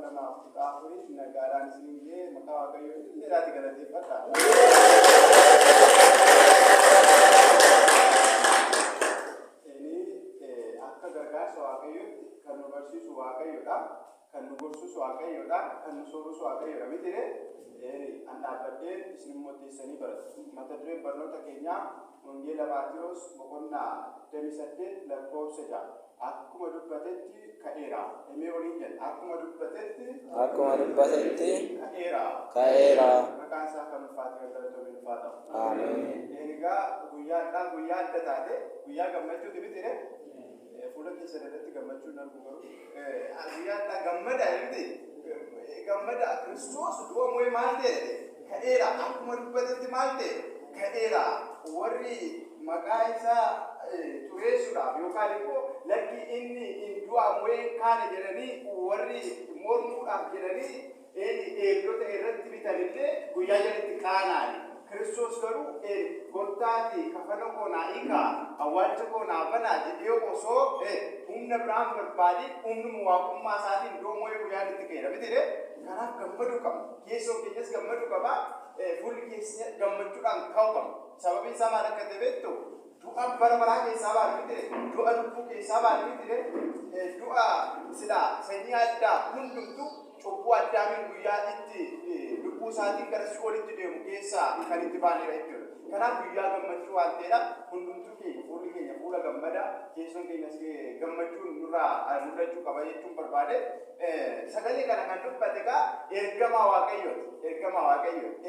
nama afuri nagaran singe maka kayo hindi natin ganati pata. Ini akka gargaarsa waaqayyootti kan nu barsiisu waaqayyoodha, kan nu gorsiisu waaqayyoodha, kan nu soorusu waaqayyoodha mitire. An dhaabbadheen isin immoo teessanii baratu. Mata dureen barnoota keenyaa Wangeela Maatiyos boqonnaa 28 lakkoofsa 6. Akkuma dubbatetti ka'eera. Himee waliin jedha. Akkuma dubbatetti ka'eera. Maqaan isaa kan ulfaate galatoomee ulfaata. Ameen. Egaa guyyaa adda taate guyyaa gammachuuti mitire. Fuula keessa irratti gammachuun argu garuu guyyaa gammada miti. Gammada Kiristoos du'a moo'ee maal ta'e ka'eera. Akkuma dubbatetti maal ta'e ka'eera. Warri maqaa isaa xureessuudhaaf yookaan immoo lakki inni du'a moo'ee kaane jedhanii warri mormuudhaaf jedhanii eegdota irratti bitanillee guyyaa jalatti qaanaani. Kiristoos garuu gottaati kafana koonaa hiikaa awwaalcha koonaa banaa jedhee osoo humna biraan barbaadin humnuma waaqummaa isaatiin du'a moo'ee guyyaa itti ka'eera mitire. Kanaaf gammaduu qabna. Keessoo keenyas gammaduu qaba. Fuulli keessa gammachuudhaan ka'uu qabna. Sababiin isaa maal akka ta'e beektu du'a bara baraa keessaa baal mitire. Du'a lubbuu keessaa baal mitire. Du'a silaa sanyii addaa hundumtu cubbuu addaamiin guyyaa itti lubbuu isaatiin gara si'oolitti deemu keessaa kan itti baanedha jechuudha. Kanaaf guyyaa gammachuu waan ta'eedhaaf hundumtuu keenya fuulli keenya fuula gammadaa keessoon keenyas gammachuun nurraa mul'achuu qaba jechuun barbaade. Sagalee kana kan dubbate egaa ergamaa Waaqayyooti.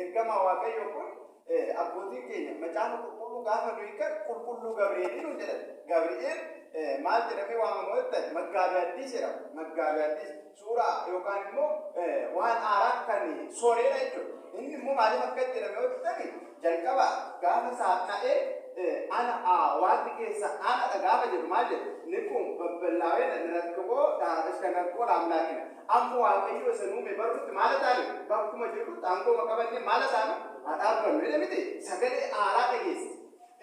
Ergamaa Waaqayyoo kun abbootiin keenya macaafa qulqulluu gaafa nuyi kan qulqulluu Gabri'eelii nu jedhan. Gabri'eel maal jedhamee waamamoo jettan maggaabii addis jedhama. Maggaabii addis suuraa yookaan immoo waan haaraa kan sooreedha jechuudha. Inni immoo maaliif akka jedhame hojjetame jalqaba gaafa saaqna'ee ana wanti keessa ana gaafa jedhu maal jedhu ni kun babballaawee rakkoo kan rakkoo laamlaakina. Amma waaqayyo isa nuume barutti maal taane bakkuma jirrutti aangoo maqabanne maal taane dhaabbannu jedhe miti sagalee haaraa dhageesse.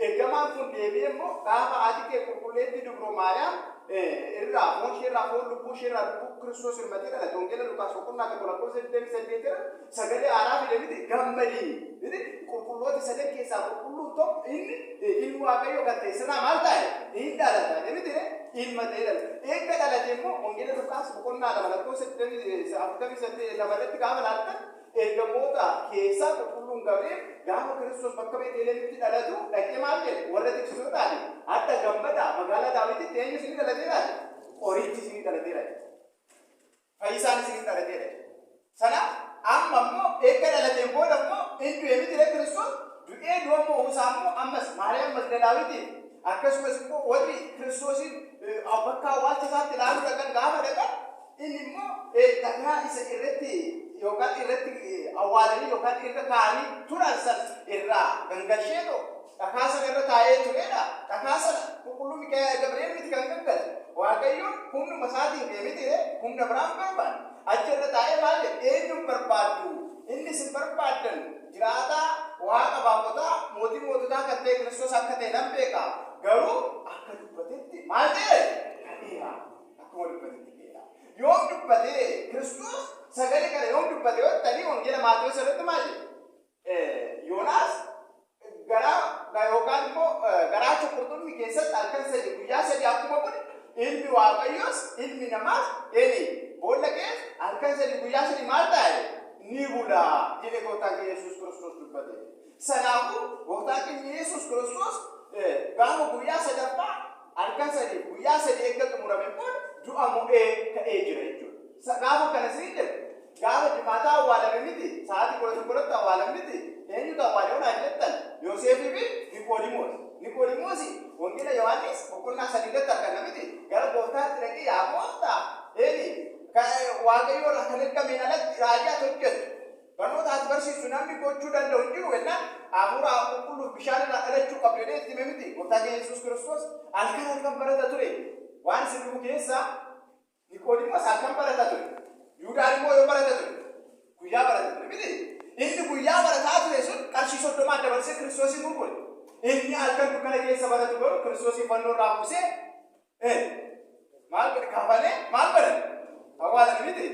Ergamaan kun deebi'ee immoo gaafa haati kee qulqulleetti dubro Maariyaam irraa foon isheerraa foon lubbuu isheerraa lubbuu Kiristoos hirmatee dhalate Wangeela Luqaas boqonnaa 1:28 sagalee haaraa fide miti gammadii miti qulqulloota sadan keessaa qulqulluun tokko inni ilmi Waaqayyoo kan ta'e sanaa maal ta'e hin dhalata miti ilma ta'e dhalate. Eegga dhalate immoo Wangeela Luqaas boqonnaa 2:48 lamarratti gaafa laattan ergamoota keessaa qulqulluun Gabri'eel gaafa Kiristoos bakka Beetleheemitti dhalatu dhaqee maal jedhe warra tiksitootaani adda gammada magaalaa Daawititti eenyu isin dhalateera qorichi isin dhalateera fayyisaan isin dhalateera sana amma immoo eegga dhalateen booda immoo inni du'ee miti Kiristoos du'ee du'a immoo immoo ammas Maariyaam Magdalaawitiin akkasumas immoo warri Kiristoosin bakka awwaalcha isaatti ilaaluu dhaqan gaafa dhaqan inni immoo dhagaa isa irratti yookaan irratti awwaalanii yookaan irra kaa'anii turan san irraa gangalcheetu dhagaa sana irra taa'ee turedha. Dhagaa sana qulqulluu Gabri'eel miti kan gangale. Waaqayyoon humnuma isaatiin deemiti humna biraan barbaadu. Achi irra taa'ee maal jedhe eenyuun barbaaddu inni isin barbaaddan jiraataa waaqa baaqotaa mootii moototaa kan ta'e Kiristoos akka ta'e nan beeka. Garuu akka dubbatetti maal ta'e ka'eera. Akkuma dubbatetti ka'eera. Yoom dubbatee Kiristoos sagalee kana yoom dubbate yoo ta'ani Wangeela Maatiyos irratti maal jedhe Yoonaas yookaan immoo garaacha qurxummii keessatti halkan sadii guyyaa sadii akkuma kun ilmi Waaqayyoos ilmi namaas boolla keessa halkan sadii guyyaa sadii maal ta'e ni bula jedhe gooftaan keenya Yesuus Kiristoos dubbate. Sanaafuu gooftaan keenya Yesuus Kiristoos gaafa guyyaa sadaffaa halkan sadii guyyaa sadii eegga xumurame kun du'a mo'ee ka'ee jira jechuudha. Gaafa kana siin jedhu gaafa jimaataa awwaalame miti sa'aatii 11tti awwaalame miti eenyutu awwaale onaa jettan Yoosefii fi Niqoodimoos Wangeela Yohaannis boqonnaa 3tti argama miti gara gooftaatti dhaqee yaa gooftaa Waaqayyo irraa kan ergameen alatti raajii ati hojjettu barnoota ati barsiisu namni gochuu danda'u hin jiru jennaan hafuura qulqulluuf bishaan irraa dhalachuu qabdu jedhee itti hime miti gooftaan keenya Yesuus Kiristoos halkan barata ture waan isin dhufu keessaa Niqoodimoos halkan barata ture. Yuudaan immoo yoo barata ture guyyaa barata ture miti inni guyyaa barataa ture sun qarshii 30 dabarsee Kiristoosin gurgure inni halkan dukkana keessa baratu garuu Kiristoosin fannoo irraa buusee maal godhe kafalee maal godhe awwaalame miti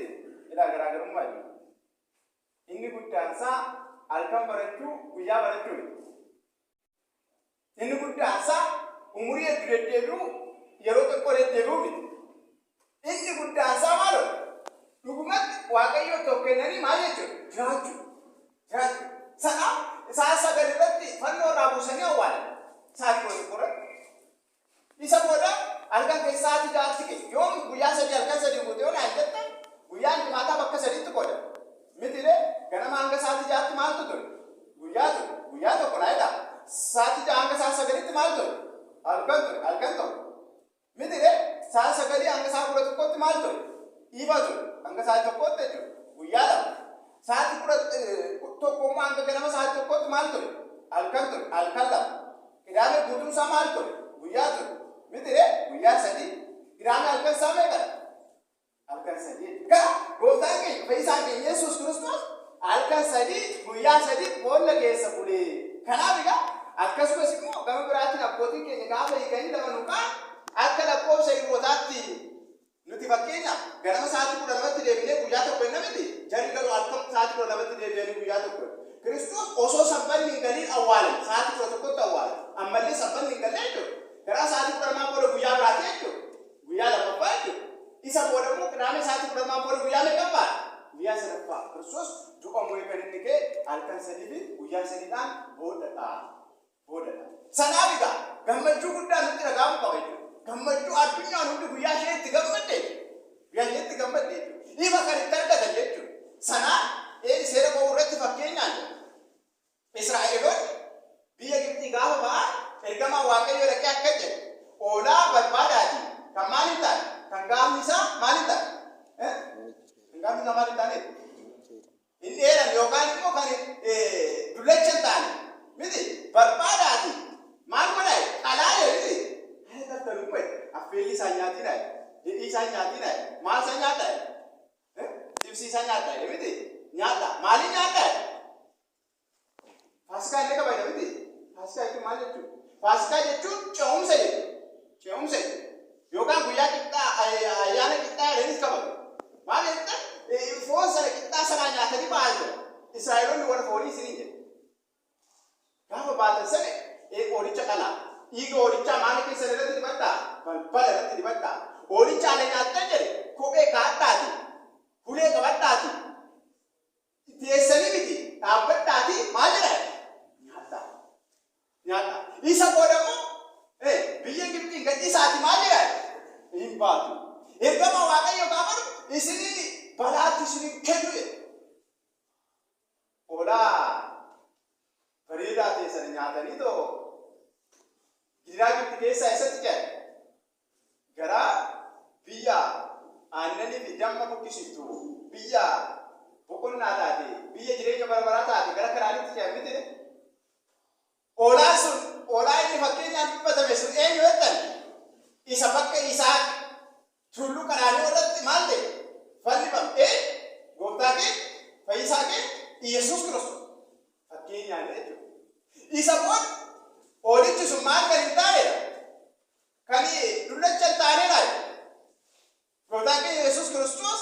halkan barachuu guyyaa barachuu inni guddaasaa umurii deddeebi'u yeroo tokko deddeebi'u miti. Inni guddaasaa maalo dhugumatti waaqayyo tokko kennanii maal jechuudha jiraachuu sana isaa sagal irratti fannoo irraa buusanii awwaalan sa'aatii gosa qorratti isa booda halkan keessaati jaatti ke yoom guyyaa sadii halkan sadii guute yoo naan jetta guyyaan jimaataa bakka sadiitti qoda mitire ganama hanga sa'aatii jaatti maaltu ture guyyaa tokko naayidha sa'aatii jaa hanga sa'aatii sagalitti maal ture halkan tokko mitire sa'aatii sagalii hanga sa'aatii kudha tokkotti maal ture dhiiba ture hanga sa'aatii tokkotti jechuudha guyyaa lama sa'aatii kudha tokkommoo hanga ganama sa'aatii tokkotti maal ture halkan lama Kiraame guutuun isaa maal ture guyyaa ture mitire guyyaa sadii kiraame halkan isaa meeqa halkan sadii gaa gooftaan keenya fayyisaan keenya Yesuus Kiristoos halkan sadii guyyaa sadii boolla keessa bulee kanaaf egaa akkasumas immoo gama biraatiin abbootiin keenya gaafa hiikanii dabaluudhaan akka lakkoofsa Ibrootaatti nuti fakkeenyaaf ganama sa'aatii kudha lamatti deebinee guyyaa tokko hin namiti jarri garuu halkan sa'aatii kudha lamatti deebi'anii guyyaa tokko Kiristoos osoo sabbanni hin galiin awwaalan sa'aatii kudha tokkotti awwaalan ammallee sabbanni hin galee jechuudha garaa sa'aatii kudha lamaa booda guyyaa biraati jechuudha guyyaa lammaffaa jechuudha isa booda immoo kiraame sa'aatii kudha lamaa booda guyyaa meeqaffaa guyyaa sadaffaa Kiristoos du'a mo'ee kan inni ka'e halkan sadii fi guyyaa sadiidhaan boodadha sanaaf egaa gammachuu guddaa nutti dhaga'amu qaba jechuudha gammachuu addunyaan hundi guyyaa isheetti gammadde dhiiba kan itti argatan jechuudha sanaa seera ba'uu irratti fakkeenyaan Israa'eloonni biyya Gibxii gaafa ba'an ergamaa Waaqayyoo dhaqee akka jedhe oolaa barbaadaati kan maal hin taane kan gaafni isaa maal hin taane hin dheeran yookaan immoo kan dullacha hin taane miti barbaadaati maal godhaa qalaalee miti affeelli isaa nyaatii hidhii isaa nyaatii maal isaa nyaataa tibsii isaa nyaataa miti nyaata maaliin nyaataa Faasikaa illee kabajna miti Faasikaa jechuun maal jechuudha Faasikaa jechuun ce'umsa jechuudha yookaan guyyaa qixxaa ayyaana qixxaa jedhanis kabaju maal jechuudha foon sana qixxaa sanaa nyaatanii ba'aa jira Israa'eloonni warra foonii isiniin jedhu gaafa baatan sana hoolicha qalaa dhiiga hoolichaa maal keessan irratti dibadhaa balbala irratti dibadhaa hoolicha ala nyaattan jedhe kophee kaadhaati ulee qabadhaati teessanii miti dhaabbadhaati maal jedha nyaata isa booda immoo biyya Gibxiin gadhiisaati maal jedha hin baatu ergama Waaqayyo gaafa isinii balaatti isinii kennu jedhe hoolaa bareedaa teessan nyaatanii too gidiraa Gibxi keessaa eessatti jedhe garaa biyya aannanii fi damma buqqisiftu biyya boqonnaa taate biyya jireenya barbaraa taate gara karaanitti jedhamite oolaan sun oolaa inni fakkeenyaan dubbatame sun eenyu jettan isa bakka isaa tulluu karaanii irratti maal ta'e fannifame gooftaa kee fayyisaa kee Yesuus Kiristoos fakkeenyaan jechuudha isa booda oolichi sun maal kan hin taanedha kan dullacha hin taanedha gooftaan kee Yesuus Kiristoos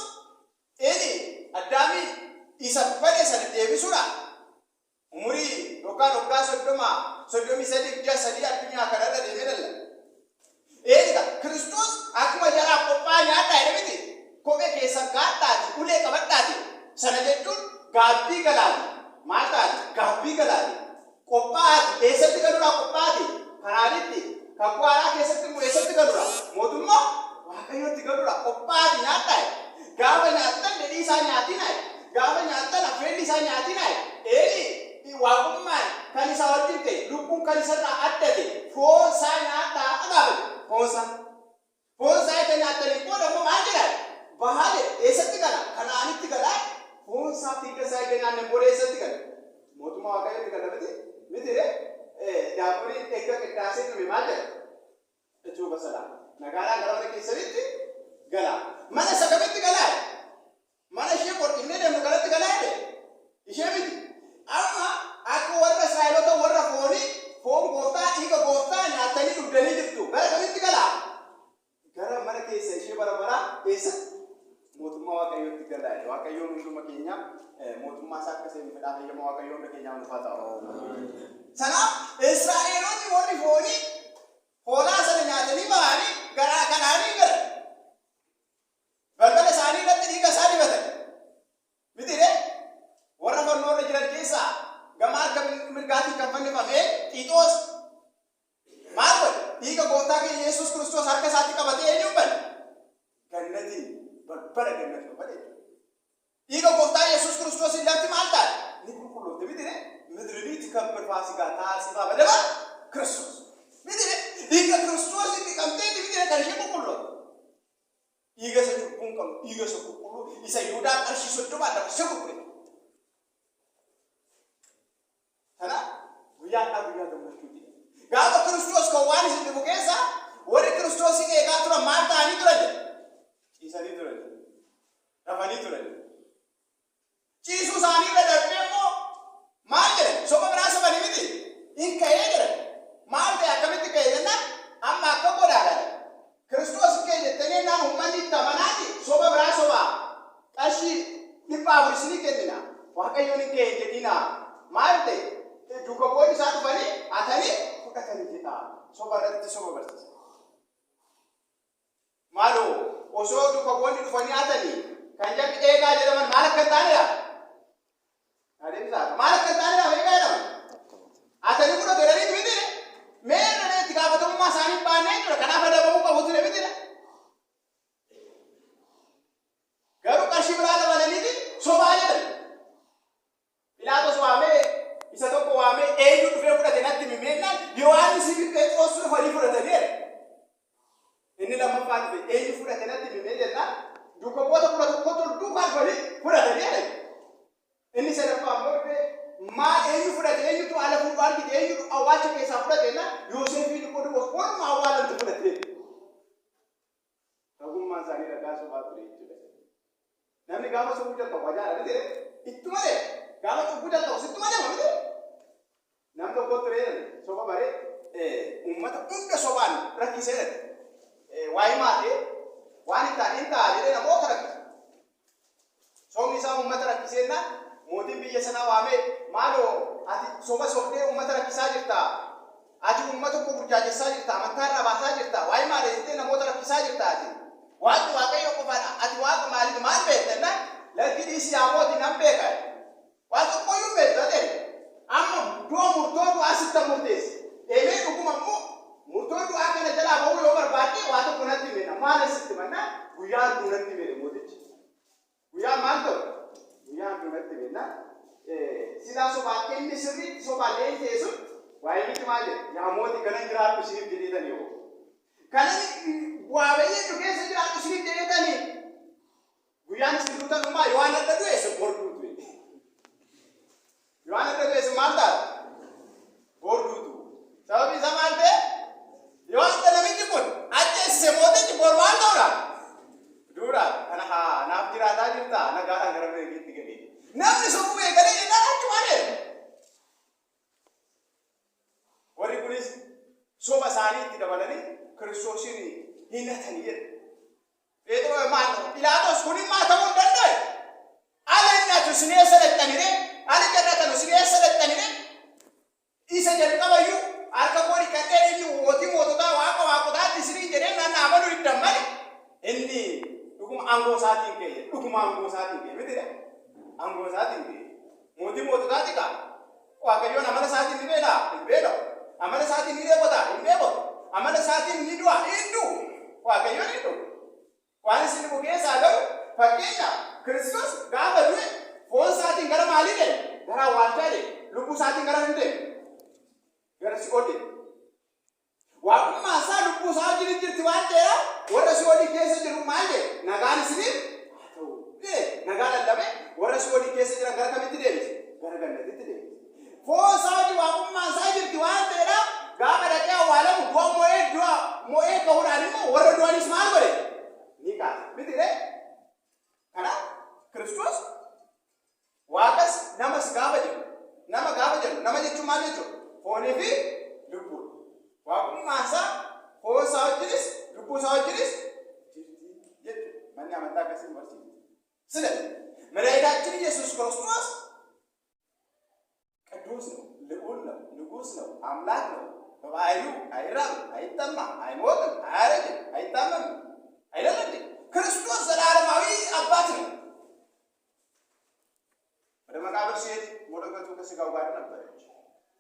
inni addaamii isa fedhe sana deebisuudha umurii yookaan waggaa 33 addunyaa kanarra deemee dalla eega Kiristoos akkuma jaraa qophaa nyaadhaa jedhamiti kophee keessan kaadhaati ulee qabadhaati sana jechuun gaabbii galaati maal taati gaabbii galaati qophaati eessatti galuudha qophaati karaanitti kakkuwaaraa keessatti immoo eessatti galuudha mootummaa Waaqayyootti galuudha qophaati nyaadhaa gaafa nyaattan dedhii isaa nyaatinaa gaafa nyaattan affeelli isaa nyaatinaa waaqummaan kan isa wajjin ta'e lubbuun kan isarraa addate foon isaa nyaadhaa dhaabate foon isaa itti nyaattanii booda immoo maal jedhaa bahaale eessatti gala kanaanitti galaa foon isaa tiiga isaa eega nyaanne booda eessatti gala mootummaa Waaqayyootti gala mitire daaburiin eegga qiddaasee dhume maal jedha jechuudha salaam nagaadhaan gara mana keessanitti gala mana isa kamitti galaa mana ishee qodhinnee deemnu kanatti galaa ishee miti amma akka warra Israa'eloota warra foon gooftaa dhiiga gooftaa nyaatanii dhugdanii jirtu gara kamitti galaa gara mana keessa ishee bara baraa eessa mootummaa Waaqayyootti galaa waaqayyoon hunduma keenya mootummaa isaa akka seenu fedhaa fayyama waaqayyoon hunda keenyaa nuuf haa ta'u. Sanaaf Israa'eloonni warri foonii hoolaa sana nyaatanii ba'anii garaa kanaanii galan. Balbala isaanii irratti dhiiga isaa dibatan. Miti warra fannoo irra jiran keessaa gama harka mirgaatiin kan fannifame Xiixoos maal godhe? Dhiiga gooftaa keenya Yesuus Kiristoos harka isaatti qabatee eenyu banne? Gannatiin balbala gannatiin banee. Dhiiga gooftaa Yesuus Kiristoos irratti maal taate? Ni qulqulloofte miti ምድሪት ከበር ፋሲካ ታስባ በደባ ክርስቶስ ምድሪ ይገ ክርስቶስ ይቀምጤ ዲቪዲ ከርሽ ቆቆሎ ይገሰ ቁንቆም ይገሰ ቆቆሎ ይሰዩዳ ቀርሽ ሰዶ ባዳ ሰቁቁ ታና ጉያታ ጉያ ደምቹ ጋባ ክርስቶስ ከዋን ሲልቡ ከሳ ወደ ክርስቶስ ይገጋቱራ ማርታ አኒ ትረጀ ኢሳኒ ትረጀ ረፋኒ ትረጀ ኢየሱስ አኒ ለደበሞ ማንጀ ሶማ ብራሰ በሊሚቲ ኢንከየ ገረ ማርታ ያከሚት ከየና አማ ከቦዳ ጋር ክርስቶስ ከየተኔና ሁማኒ ተመናቲ ሶማ ብራሰ ባ ቀሺ ዲባብሪስኒ ከየና ዋቀዮኒ ከየዲና ማርቴ ዱከቦዲ ሳቱ በኒ አተኒ ኩከተኒ ዲታ ሶማ ረቲ ሶማ በርስ ማሎ ኦሶ ዱከቦዲ ፈኒ አተኒ ከንጀ ኤጋ ጀለመን ማለከታኒያ ማለከታኒያ ሄጋ ነው አተኒ ኩሎ ገረሪ ቢዲ ሜነ ቲጋበተማ ሳኒ ባኔ ከና ፈደበሙ ቀቡት ለቢዲ ገሩ ቀሺ ብራለ በለሊዲ ሶባየ ጲላጦስ ዋሜ ይሰተቆ ዋሜ ኤዩ ዱፌ ኩዳቴ ናት ሚሜና ዮሐንስ ጴጥሮስ ፈሪ ኩዳቴ ዲር እኒ ለማፋት ኤዩ ኩዳቴ ናት ሚሜና ዱኮ ቦቶ ኩዳቴ ኮቶ ዱካር ፈሪ ኩዳቴ ዲር እኒ ሰረፋ ሞርቴ ማ ኤዩ ኩዳቴ ኤዩ ቱ አለፉ ባርኪ ኤዩ አዋቸ ከሳ ኩዳቴና ዮሴፍ ዲኮ ዲኮ ፎርማ አዋለን ኩዳቴ ረጉማ ዛሬ ረጋሶ ባጥሪ namni gaafa sun hojjetu wajaara miti itti malee gaafa sun hojjetu sitti malee miti nam tokko ture soba bare ummata hunda sobaan rakkisee waa'ee maatee waan inta jedhee namoota rakkise sobni isaa ummata rakkiseenna mootiin biyya sanaa waamee maaloo ati soba sobdee ummata rakkisaa jirta ati ummata koo burjaajessaa jirta amantaa irraa baasaa jirta waa'ee maatee jettee namoota rakkisaa jirta ati Waktu wakai okofana ati wako mali man betena lakini isi amoti nambeka watu koyu betade amma do murtodu asita murtes eme dukuma murtodu akana jala bawu yobar bati watu kunati mena mala sitimana guyan dunati mena modichi guyan manto guyan dunati mena sila so bakenni sirri so balente eso wayi timale ya moti kanan gira kusiri diditani yo kanani waabeye dukeessa jiraatu isiniif jedhetanii guyyaan isin duutanummaa yohaan adda du'eessa borduutu yohaan adda du'eessa maal taata borduutu sababi isa maal ta'e yoo adda namichi kun ajjeessise mootichi bor maal ta'uudha duudha kana haa naaf jiraataa jirta nagaadhaan gara beekiitti gadi namni sobbuu eegalee jennaan achuma adeemu warri kunis soba isaanii itti dabalanii kiristoosiin hinatani jedhe Petro maano Pilatos kuni maatamu danda'e alennatu sinee selettanire ali jarratanu sinee selettanire isa jalqabayyu harka kooni kanneen inni moototaa waaqotaatti isinii jedhee nanna amanuu hin dammane inni dhuguma aangoo isaatiin ka'e mitidha aangoo isaatiin ka'e moototaatti kaa waaqayyoon amala isaatiin ni beela amala isaatiin ni deebota hin deebotu amala isaatiin ni du'a hin du'u waaqayyoon hin du'u waan isin dhufu keessaa garuu fakkeenya Kiristoos gaafa du'e foon isaatiin gara maalii deeme gara awwaalchaa deeme lubbuu isaatiin gara hin deeme gara si'ool deeme waaqummaa isaa lubbuu isaa wajjin jirti waan ta'eef warra si'oolii keessa jiru maal jedhe nagaan isiniif haa ta'u nagaa lallabee warra si'oolii keessa jiran gara kamitti deebise gara gannatitti deebise foon isaa wajjin waaqummaa isaa jirti waan ta'eef gaafa dhaqee awwaalamu du'a mo'ee ka'uudhaan immoo warra du'anis maal godhe ni kaasa mitidhe kana Kiristoos waaqas namas gaafa jedhu nama jechuun maal jechuudha foonii fi lubbuu waaqummaa isaa foon isaa wajjinis lubbuu isaa wajjinis jirti jechuudha manni amantaa akkasiin barsiisa sila መድኃኒታችን ኢየሱስ ክርስቶስ ቅዱስ ነው፣ ልዑል ነው፣ ንጉሥ ነው፣ አምላክ ነው። በባህሪው አይራብም፣ አይጠማም፣ አይሞትም፣ አያረጅም፣ አይታመምም። አይደለም እንዴ? ክርስቶስ ዘላለማዊ አባት ነው። ወደ መቃብር ሲሄድ መለኮቱ ከሥጋው ጋር ነበረች።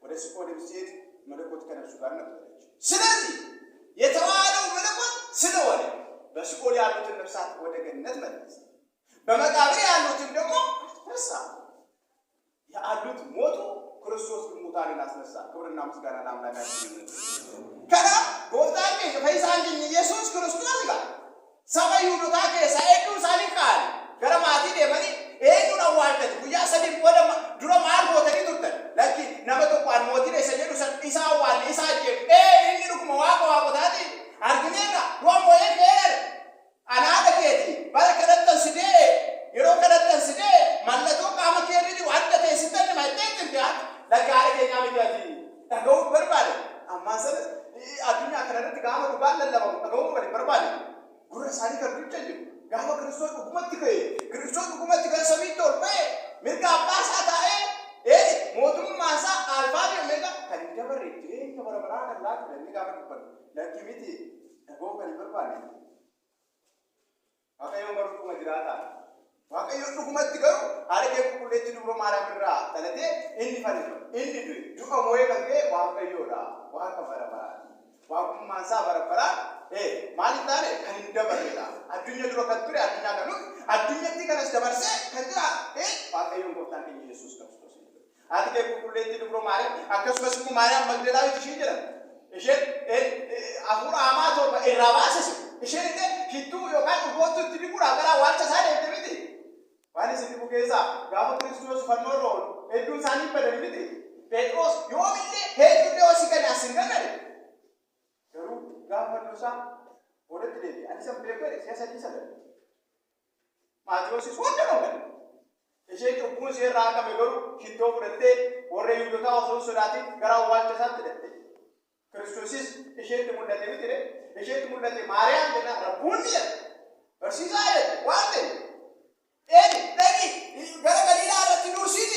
ወደ ሲኦል ሲሄድ መለኮት ከነፍሱ ጋር ነበረች። ስለዚህ የተዋሃደው መለኮት ስለሆነ በሲኦል ያሉትን ነፍሳት ወደ ገነት መለሰ። በመቃብር ያሉትን ደግሞ አስነሳ። ያሉት ሞቱ፣ ክርስቶስ ግን ሙታንን አስነሳ። ክብርና ምስጋና ለአምላካችን ይሁን። ከና ጎፍታን ፈይሳን ኢየሱስ ክርስቶስ ጋር ሰማዩ ዱታ ከሳይዱ ሳሊካል ገረማቲ ደመኒ ኤዱን አዋልተት ጉያ ሰዲ ወደ ድሮ ማል ቦተኒ ዱርተን ለኪ ነመቶ ቋን ሞቲ ለሰጀዱ ሰዲሳ ዋል ኢሳጀ እንዲሩ ከዋቆ ዋቆታቲ አርግኔና ሮሞ የከር አናደከቲ ባለከረተን ስዴ የሮ ከረተን ስዴ ማለቶ ቃመ ከሪዲ ዋደተ ሲተን ማይተት እንዲያት ለጋሪ ከኛ ሚዳቲ ተገው በርባለ አማሰለ አዱኛ ከረረት ጋመ ዱባለ ለባው ተገው በርባለ ጉረሳኒ ከብጨጅ ጋመ ክርስቶስ ሁኩመት ከይ ክርስቶስ ሁኩመት ከሰሚቶ በ ምርጋ ባሳታኤ ሞቱም ማሳ አልፋ ኦሜጋ ከንደበር ይሄ ከበረበራ ከላት ለሚጋመ ዱባለ ለኪሚቲ ተገው በርባለ አቀዮ መርኩ መጅራታ ዋቀዮ ሁኩመት ገሩ አረገ ኩሌት ድብሮ ማርያም ድራ ተለቴ እንዲ ፈርጆ እንዲ ዱቀ ሞዬ ከንገ ዋቀዮዳ ዋቀ በረበራ ዋቁም ማሳ በረበራ ማሊታኔ ከንደበረዳ አዱኛ ድሮ ከቱሪ አዱኛ ከኑ አዱኛቲ ከነስ ደበርሴ ከዛ ዋቀዮ ጎፍታን ኢየሱስ ክርስቶስ አረገ ኩሌት ድብሮ ማርያም አከስበስኩ ማርያም መግደላዊት ይሽጀለ እሺ አፉራ አማቶ ኢራባሰስ እሺ ሂቱ ዮካን ጎቱ ትዲቁራ ገራ ዋልቻ ሳደ ደብቲ ዋኒ ሲዲቁ ጌዛ ጋሞ ክርስቶስ ፈኖሮ ኤዱን ሳኒ በደብቲ ጴጥሮስ ዮሚሌ ሄዱ ደውሲ ከና ሲንገነ ገሩ ጋፈሉሳ ወደት ደቢ አንሰም በከረ ሲያሰዲ ሰለ ማቴዎስ ወደ ነው ገ እሺ ጩቡን ሲራ ከመገሩ ሂቶ ፍረቴ ወሬ ይዱታ ወሶ ሶዳቲ ገራ ዋልቻ ሳት ደተ ክርስቶስስ እሸት ሙለቴ ቢትሬ እሸት ሙለቴ ማርያም ደና ረቡንየ በርሲዛየ ዋንተ ደቂ ገረገሊላ አረት ኑርሲቲ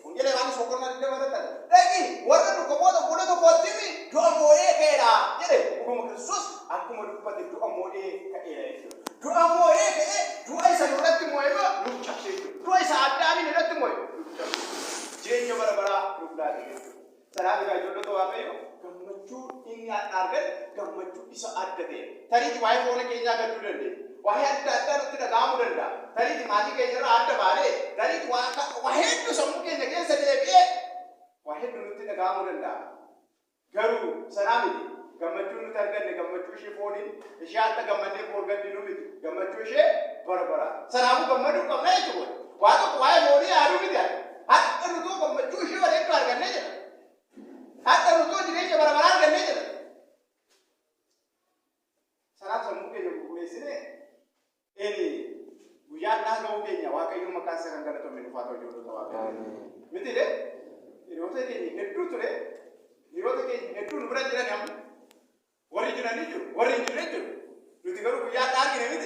ወንጌል ዮሐንስ ወቆርና እንደመረጠ ደቂ ወረዱ ከቦታ ቦለቶ ቆጥሚ ዶሞኤ ከራ ይደ ሁሉ ክርስቶስ አኩመ ዱበት ዶሞኤ ከኤራ ዶሞኤ ከኤ ዱአይ ሰኑረት ሞይባ ሉቻሴ ዱአይ ሳዳሚ ነረት ሞይ ጄኛ በረበራ ዱብላዲ ሰላም ጋር ጆሎ ተዋቀዩ ገመቹ ኢኛ አርገን ገመቹ ኢሳ አደተ ታሪክ ዋይ ሆነ ከኛ ገዱ ደንዴ ዋይ አዳዳ ሩት ደጋሙ ደንዳ ታሪክ ማቲ ከኛ አደ ባለ ታሪክ ዋሄዱ ሰሙ ከኛ ከሰ ደቤ ዋሄዱ ሩት ደጋሙ ደንዳ ገሩ ሰላም ዲ ገመቹ ተርገን ገመቹ ሺፎኒ እሺ አተ ገመኔ ፎርገድ ዲኑ ቢት ገመቹ እሺ በረበራ ሰላሙ ገመዱ ከመይቱ ዋቶ ዋይ ሆኒ አዱ ቢት አጥሩቶ ገመቹ እሺ ወደቱ አርገነ አጥሩቶ ዲሬ በረበራ አርገነ ሰላም ሰሙ ከኛ ጉሌስኔ ኤኒ ጉያና ነው ከኛ ዋቀዩ መካሰ ከንገረቶ ምንፋቶ ጆሮ ተዋቀ ምትለ ይሮተ ከኝ ሄዱ ትለ ይሮተ ከኝ ሄዱ ንብረት ጅራን ያም ወሪ ጅራን ይጁ ወሪ ጅራን ይጁ ሉቲገሩ ጉያና አርገነ ምት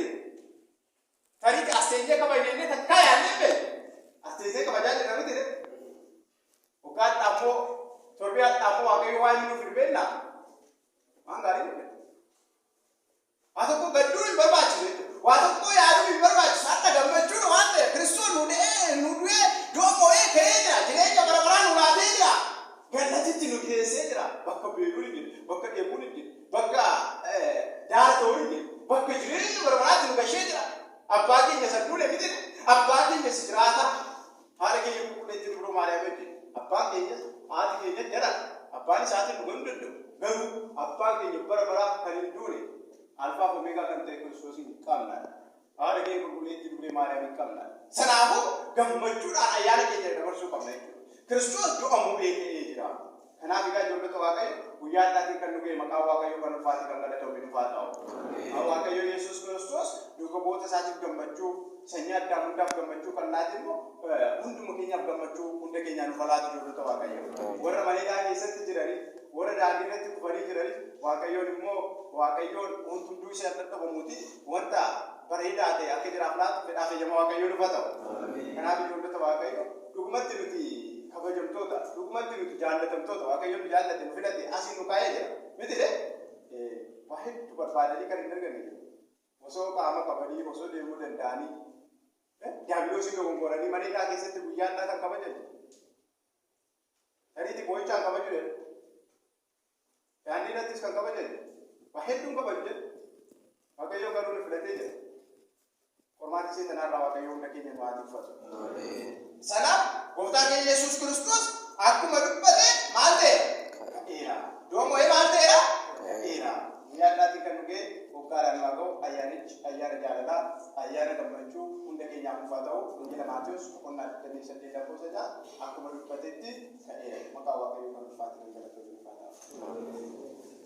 ታሪክ አስተንጀ ከበየነ ተካ ያለበ አስተንጀ ከበጃጅ ነው ምት ወቃት አፎ ቶርቢያ አፎ ዋቀዩ ዋይኑ ፍርቤላ ማንጋሪ አተቆ ገዱን በርባች ዋተቆ ያዱ በርባች ሳታ ገመቹ ነው አንተ ክርስቶስ ኑዱኤ ዶሞኤ ከሄዳ ጅሬኛ በረበራን ውላቴዳ ገነቲት ነው ከሰድራ በከ ቤዱልኝ በከ ደቡልኝ በቃ ዳርቶልኝ በከ ጅሬኛ በረበራት ነው ከሸድራ አባቴ የሰዱለ ቢት አባቴ የስራታ አረገ ይቁለኝ ብሎ ማርያም እድ አባቴ አጥቄ ደራ አባኒ ሳትን ጎንደዶ ገሩ አባቴ የበረበራ ከንዱኔ አልፋ ኦሜጋ ከንተ ክርስቶስ ይቀምናል አረገ ይቁለኝ ብሎ ማርያም ይቀምናል ሰላሙ ገመቹ አያለ ከጀ ደርሶ ከመይ ክርስቶስ ዱአሙ ይጅራ ከናቢ ጋር ጆሎ ተዋቀይ ጉያታቲ ከንገ መቃዋቀዩ ከንፋቲ ከንገለተው ቢንፋታው አዋቀዩ ኢየሱስ ክርስቶስ ዱቆ ቦተ ሳቲ ገመቹ ሰኛ አዳም እንዳፍ ገመቹ ከናቲሞ ሁንዱ መከኛ ገመቹ እንደከኛ ነው ፈላት ጆሎ ተዋቀዩ ወረ ማለዳ ይሰጥ ጅራሪ warra daandii irratti kufanii jiranis Waaqayyoon immoo Waaqayyoon hundumtuu isa irratti qabamuuti wanta bareedaa ta'e akka jiraaf laatu fedhaaf eeyyama Waaqayyoon dhufa ta'u. Kanaaf ijoollota Waaqayyo dhugumatti nuti kabajamtoota dhugumatti nuti jaallatamtoota Waaqayyoon jaallate nu filate asii nu kaa'ee jira. Miti waa hedduu barbaadanii kan hin arganne jiru. Osoo qaama qabanii osoo deemuu danda'anii diiyaabiloosii dogongoranii mana hidhaa keessatti guyyaan dhaa kan kabajan. Tariitii boo'ichaan kabaju jedhu. Daandii irrattis kan kabajan. Waa hedduun kabaju jedhu. Waaqayyoon garuu nu filatee jira. Qormaata ishee tanarraa Waaqayyoon hunda keenya nu haa tikfatu. Sanaaf gooftaan keenya Yesuus Kiristoos akkuma dubbate maal ta'e? Kadheera. Doomoo maal ta'eera? Kadheera. Guyyaa addaatiin kan dhugee waggaadhaan waa ga'u ayyaanichi ayyaana jaalalaa ayyaana gammachuu hunda keenyaaf dhufaa ta'u Wangeela Maatiyos boqonnaa 28 lakkoofsa 6 akkuma dubbatetti kadheera. Maqaa Waaqayyoo kan ulfaatu kan galatoomu ulfaata.